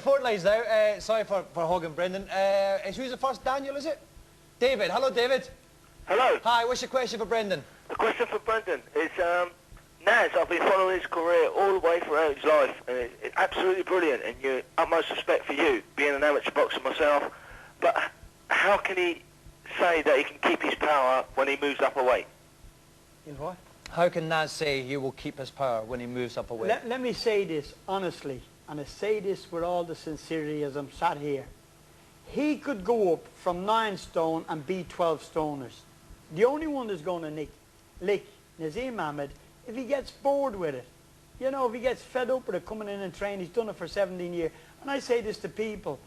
phone lines now. Sorry for hogging Brendan. Who's the first? Daniel, is it? David. Hello, David. Hello. Hi, what's your question for Brendan? The question for Brendan is, Naz, I've been following his career all the way throughout his life, and it's absolutely brilliant, and utmost respect for you, being an amateur boxer myself, but how can he say that he can keep his power when he moves up a weight? In what? How can Naz say he will keep his power when he moves up a weight? Let me say this honestly, and I say this with all the sincerity as I'm sat here. He could go up from 9 stone and beat 12 stoners. The only one that's going to lick Naseem Hamed if he gets bored with it. You know, if he gets fed up with it, coming in and training. He's done it for 17 years. And I say this to people,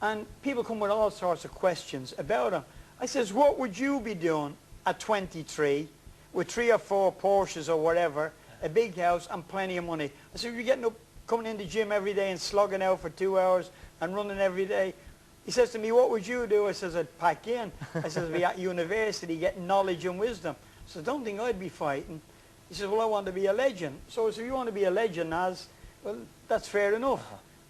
and people come with all sorts of questions about him. I says, what would you be doing at 23 with 3 or 4 Porsches or whatever, a big house and plenty of money? I said, you're getting up, coming in the gym every day and slogging out for 2 hours and running every day. He says to me, what would you do? I says, I'd pack in. I says, be at university getting knowledge and wisdom. I said, I don't think I'd be fighting. He says, well, I want to be a legend. So I said, if you want to be a legend, Naz, well, that's fair enough.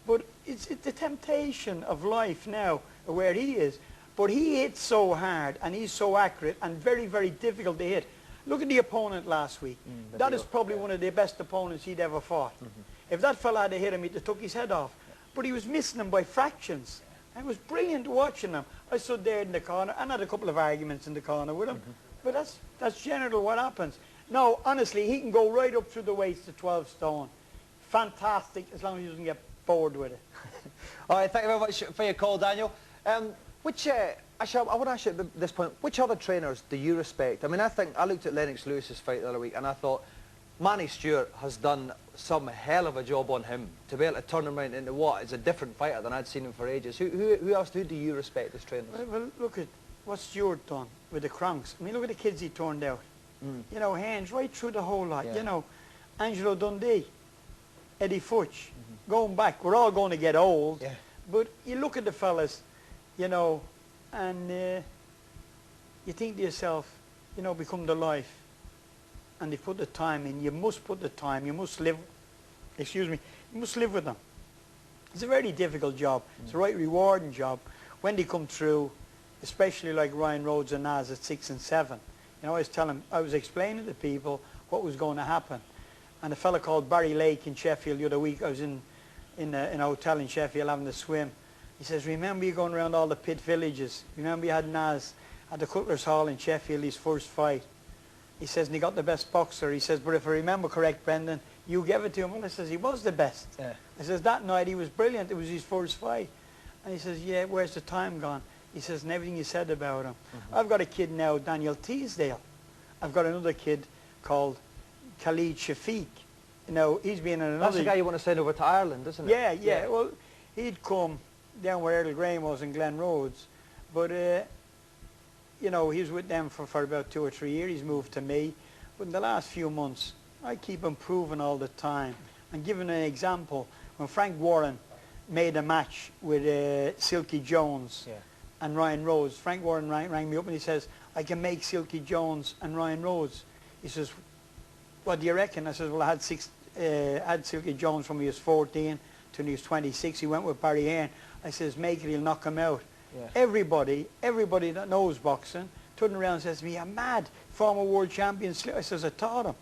But it's the temptation of life now, where he is. But he hits so hard, and he's so accurate, and very, very difficult to hit. Look at the opponent last week. That is probably one of the best opponents he'd ever fought. If that fella had hit him, he'd have took his head off. But he was missing him by fractions. It was brilliant watching him. I stood there in the corner and had a couple of arguments in the corner with him. But that's generally what happens. No, honestly, he can go right up through the weights to 12 stone. Fantastic, as long as he doesn't get bored with it. All right, thank you very much for your call, Daniel. Actually, I want to ask you at this point, which other trainers do you respect? I mean, I looked at Lennox Lewis's fight the other week, and I thought, Manny Stewart has done some hell of a job on him to be able to turn him around into what is a different fighter than I'd seen him for ages. Who else do you respect as trainers? Well, look at what Stewart done with the Cronks. I mean, look at the kids he turned out. You know, Haynes, right through the whole lot. You know, Angelo Dundee, Eddie Futch, going back. We're all going to get old. But you look at the fellas, you know, and you think to yourself, you know, become the life. And they put the time in. You must put the time. You must live, excuse me, you must live with them. It's a very difficult job. It's a right rewarding job. When they come through, especially like Ryan Rhodes and Naz at 6 and 7, you know, I was explaining to people what was going to happen. And a fella called Barry Lake in Sheffield the other week, I was in a hotel in Sheffield having a swim. He says, remember you going around all the pit villages? Remember you had Naz at the Cutler's Hall in Sheffield, his first fight? He says, and he got the best boxer. He says, but if I remember correct, Brendan, you gave it to him. Well, I says, he was the best. I says, that night he was brilliant. It was his first fight. And he says, yeah, where's the time gone? He says, and everything you said about him. I've got a kid now, Daniel Teasdale. I've got another kid called Khalid Shafiq. You know, he's been in another... That's the guy you want to send over to Ireland, isn't it? Yeah. Well, he'd come down where Herol Graham was in Glen Rhodes. But, you know, he was with them for about 2 or 3 years. He's moved to me. But in the last few months, I keep improving all the time. And giving an example, when Frank Warren made a match with Silky Jones and Ryan Rhodes, Frank Warren rang me up and he says, I can make Silky Jones and Ryan Rhodes. He says, what do you reckon? I says, well, I had Silky Jones from he was 14 to when he was 26. He went with Barry Hearn. I says, make it, he'll knock him out. Everybody that knows boxing turned around and says to me, I'm mad, former world champion. I says, I taught him.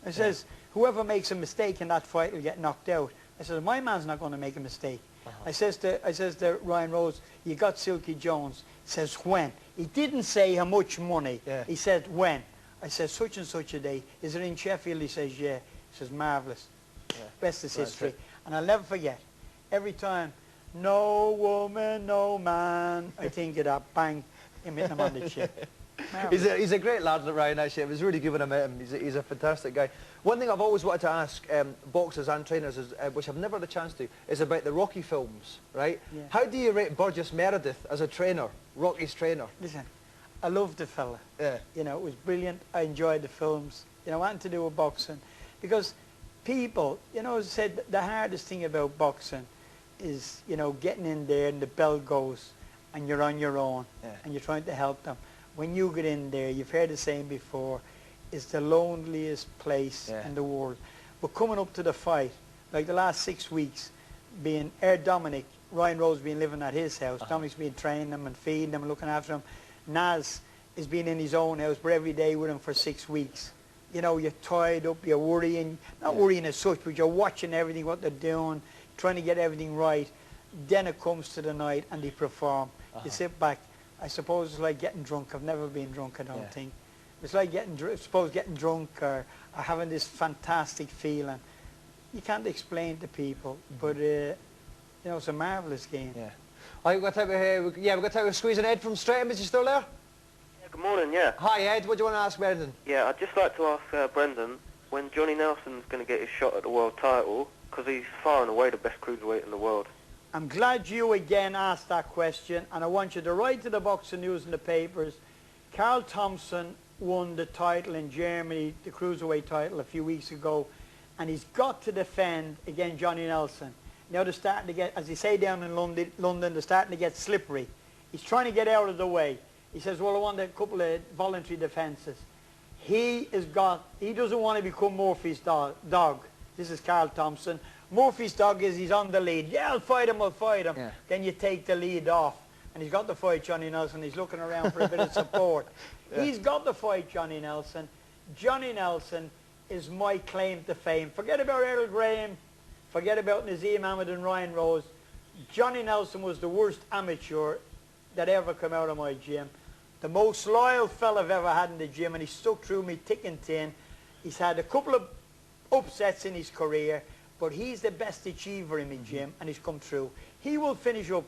I says, whoever makes a mistake in that fight will get knocked out. I says, my man's not going to make a mistake. I says to Ryan Rhodes, you got Silky Jones. He says, when? He didn't say how much money. He said, when? I said, such and such a day. Is it in Sheffield? He says, yeah. He says, marvellous. Best is history. And I'll never forget, every time, no woman, no man, I think of that, bang, him hitting him on the chin. He's a great lad, Ryan, actually. It was really good when I met him. He's a fantastic guy. One thing I've always wanted to ask boxers and trainers, which I've never had a chance to, is about the Rocky films, right? How do you rate Burgess Meredith as a trainer, Rocky's trainer? Listen, I loved the fella. You know, it was brilliant. I enjoyed the films. You know, I wanted to do with boxing. Because people, you know, as I said, the hardest thing about boxing is, you know, getting in there and the bell goes and you're on your own and you're trying to help them. When you get in there, you've heard the saying before, it's the loneliest place in the world. But coming up to the fight, like the last 6 weeks, being Dominic, Ryan Rhodes being living at his house. Dominic's been training him and feeding him and looking after him. Nas has been in his own house, but every day with him for 6 weeks. You know, you're tied up, you're worrying, not worrying as such, but you're watching everything, what they're doing, trying to get everything right. Then it comes to the night and they perform. You sit back. I suppose it's like getting drunk. I've never been drunk, I don't think. It's like getting drunk or having this fantastic feeling. You can't explain to people, but you know, it's a marvellous game. Yeah. We've got time to squeeze an Ed from Streatham. Is he still there? Yeah, good morning, yeah. Hi Ed, what do you want to ask Brendan? Yeah, I'd just like to ask Brendan when Johnny Nelson's going to get his shot at the world title, because he's far and away the best cruiserweight in the world. I'm glad you again asked that question, and I want you to write to the Boxing News in the papers. Carl Thompson won the title in Germany, the cruiserweight title, a few weeks ago, and he's got to defend against Johnny Nelson. Now they're starting to get, as they say down in London, they're starting to get slippery. He's trying to get out of the way. He says, well, I want a couple of voluntary defences. He doesn't want to become Murphy's dog. This is Carl Thompson. Murphy's dog is he's on the lead. Yeah, I'll fight him. Yeah. Then you take the lead off. And he's got to fight Johnny Nelson. He's looking around for a bit of support. He's got to fight Johnny Nelson. Johnny Nelson is my claim to fame. Forget about Herol Graham. Forget about Naseem Hamed and Ryan Rhodes. Johnny Nelson was the worst amateur that ever come out of my gym. The most loyal fella I've ever had in the gym, and he stuck through me thick and thin. He's had a couple of upsets in his career, but he's the best achiever in my gym, and he's come through. He will finish up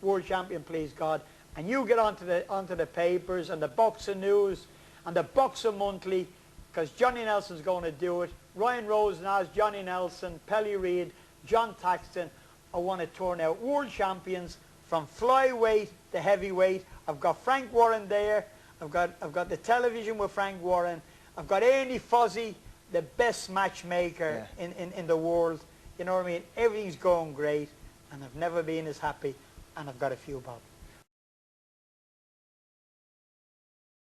world champion, please God, and you get onto the papers and the Boxing News and the Boxing Monthly, because Johnny Nelson's going to do it. Ryan Rhodes now, Johnny Nelson, Pelly Reid, John Taxton. I want to turn out world champions from flyweight to heavyweight. I've got Frank Warren there. I've got the television with Frank Warren. I've got Ernie Fozzie, the best matchmaker in the world. You know what I mean? Everything's going great, and I've never been as happy, and I've got a few bob.